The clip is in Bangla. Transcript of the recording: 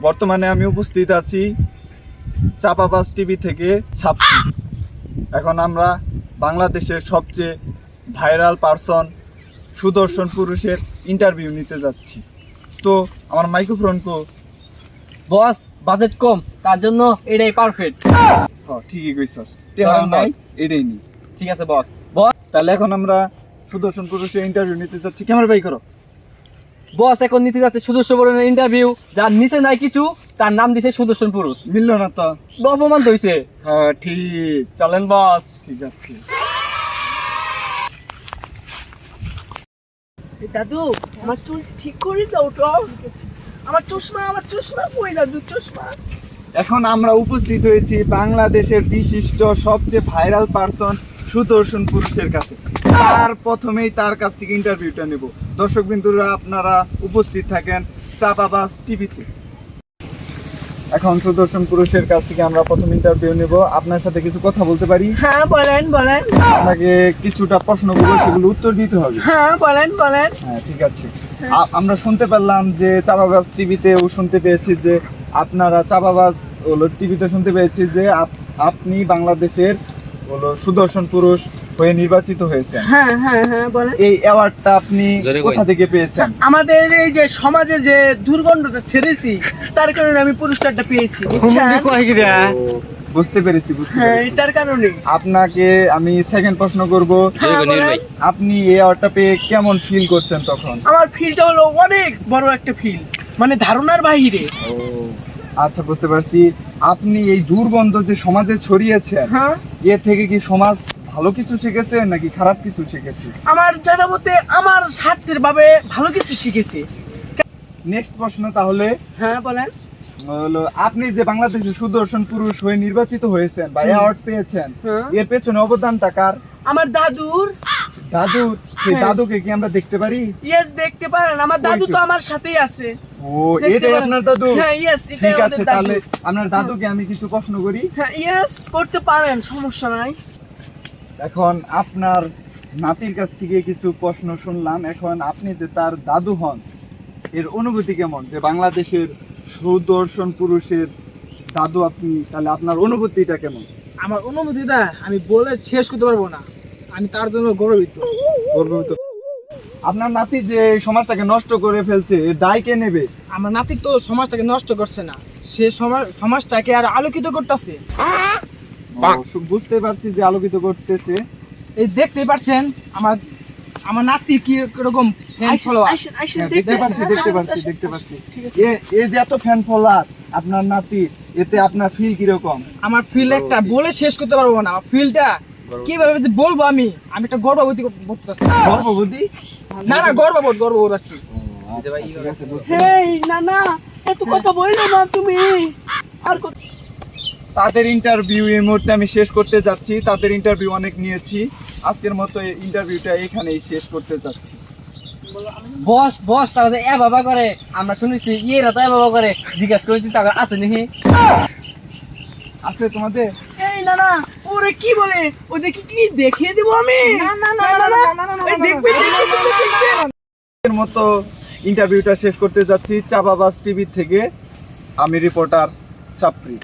বর্তমানে আমি উপস্থিত আছি চাপাবাজ টিভি থেকে ছাপছি। এখন আমরা বাংলাদেশের সবচেয়ে ভাইরাল পারসন সুদর্শন পুরুষের ইন্টারভিউ নিতে যাচ্ছি। তো আমার মাইক্রোফোন বস বাজেট কম, তার জন্য এটাই পারফেক্ট। ঠিকই কইছস, টেহার নাই এটাই নি। ঠিক আছে বস। বস তাহলে এখন আমরা সুদর্শন পুরুষের ইন্টারভিউ নিতে যাচ্ছি। ক্যামেরা বাই করো। বস এখন নিতে যাচ্ছে সুদর্শন পুরুষের ইন্টারভিউ। যার নিচে নাই কিছু, তার নাম দিছে সুদর্শন পুরুষ। মিললো না তো? অপমান হইছে। হ্যাঁ ঠিক, চলেন বস। ঠিক আছে। দাদু আমার চুল ঠিক করে দাও তো। আমার চশমা কই দাদু? চশমা। এখন আমরা উপস্থিত হয়েছি বাংলাদেশের বিশিষ্ট সবচেয়ে ভাইরাল পারসন সুদর্শন পুরুষের কাছে। প্রথমেই তার কাছ থেকে ইন্টারভিউটা নেব। দর্শক বিন্দুরা আপনারা উপস্থিত থাকেন চাপাবাজ টিভিতে। এখন সুদর্শন পুরুষের কাছ থেকে আমরা প্রথম ইন্টারভিউ নেব। আপনার সাথে কিছু কথা বলতে পারি? হ্যাঁ বলেন। আপনাকে কিছুটা প্রশ্ন করবো, সেগুলো উত্তর দিতে হবে। হ্যাঁ বলেন। হ্যাঁ ঠিক আছে। আমরা শুনতে পেলাম যে চাপাবাজ টিভিতেও শুনতে পেয়েছি যে আপনারা চাপাবাজ টিভিতে শুনতে পেয়েছি যে আপনি বাংলাদেশের সুদর্শন পুরুষ হয়ে নির্বাচিত হয়েছেন। হ্যাঁ বলেন। এই অ্যাওয়ার্ডটা আপনি কোথা থেকে পেয়েছেন? আমাদের এই যে সমাজে যে দুর্গন্ধটা ছেড়েছি, তার কারণে আমি পুরস্কারটা পেয়েছি। বুঝতে পেরেছি। হ্যাঁ এটার কারণে। আপনাকে আমি সেকেন্ড প্রশ্ন করব। আপনি এই অ্যাওয়ার্ডটা পেয়ে কেমন ফিল করছেন তখন? আমার ফিলটা হলো অনেক বড় একটা ফিল, মানে ধারণার বাইরে। আচ্ছা বুঝতে পারছি। আপনি এই দুর্গন্ধ যে সমাজে ছড়িয়েছেন, এ থেকে কি সমাজ ভালো কিছু শিখেছে নাকি খারাপ কিছু শিখেছে? আমার জানা মতে আমার স্বার্থের ভাবে ভালো কিছু শিখেছে। নেক্সট প্রশ্ন তাহলে। হ্যাঁ বলেন। হলো আপনি যে বাংলাদেশের সুদর্শন পুরুষ হয়ে নির্বাচিত হয়েছেন বা অ্যাওয়ার্ড পেয়েছেন, এর পেছনে অবদানটা কার? আমার দাদুর। দাদু? সেই দাদুকে কি আমরা দেখতে পারি? ইয়েস দেখতে পারেন, আমার দাদু তো আমার সাথেই আছে। ও এটাই আপনার দাদু? হ্যাঁ ইয়েস এটাই ঠিক আমাদের আছে, দাদু। তাহলে আপনার দাদুকে আমি কিছু প্রশ্ন করি। হ্যাঁ ইয়েস করতে পারেন, সমস্যা নাই। এখন আপনার নাতির কাছ থেকে কিছু প্রশ্ন শুনলাম। এখন আপনি যে তার দাদু হন, এর অনুভূতি কেমন যে বাংলাদেশের সুদর্শন পুরুষের দাদু আপনি? তাহলে আপনার অনুভূতিটা কেমন? আমার অনুভূতিটা আমি বলে শেষ করতে পারবো না। আমি তার জন্য গর্বিত। আপনার নাতি যে এই সমাজটাকে নষ্ট করে ফেলছে, এর দায় কে নেবে? আমার নাতি তো সমাজটাকে নষ্ট করছে না, সে সমাজটাকে আর আলোকিত করতেছে। বুঝতে পারছি যে আলোকিত করতেছে। এই দেখতে পাচ্ছেন আমার নাতি কি রকম ফ্যান ফলোয়ার। দেখতে পাচ্ছি। এই যে এত ফ্যান ফলোয়ার আপনার নাতি, এতে আপনার ফিল কিরকম? আমার ফিল একটা বলে শেষ করতে পারবো না। ফিলটা কিভাবে যে বলবো, আমি একটা গর্ববোধ করতেছি। গর্ববোধী? না গর্ববোধ আর কি। না এত কথা বললো না তুমি। আর তাদের ইন্টারভিউ এই মুহূর্তে আমি শেষ করতে যাচ্ছি। তাদের ইন্টারভিউ অনেক নিয়েছি, আজকের মতো ইন্টারভিউটা এখানেই শেষ করতে যাচ্ছি। বস তারা যে এ বাবা করে, আমরা শুনেছি ইয়েরা তো এ বাবা করে। জিজ্ঞাসা করেছি তারা আছে নাকি? আছে তোমাদের? এই না ওরে কি বলে, ওদেরকে কি দেখিয়ে দিব আমি? দেখবে। এর মতো ইন্টারভিউটা শেষ করতে যাচ্ছি চাপাবাজ টিভি থেকে। আমি রিপোর্টার চাপরি।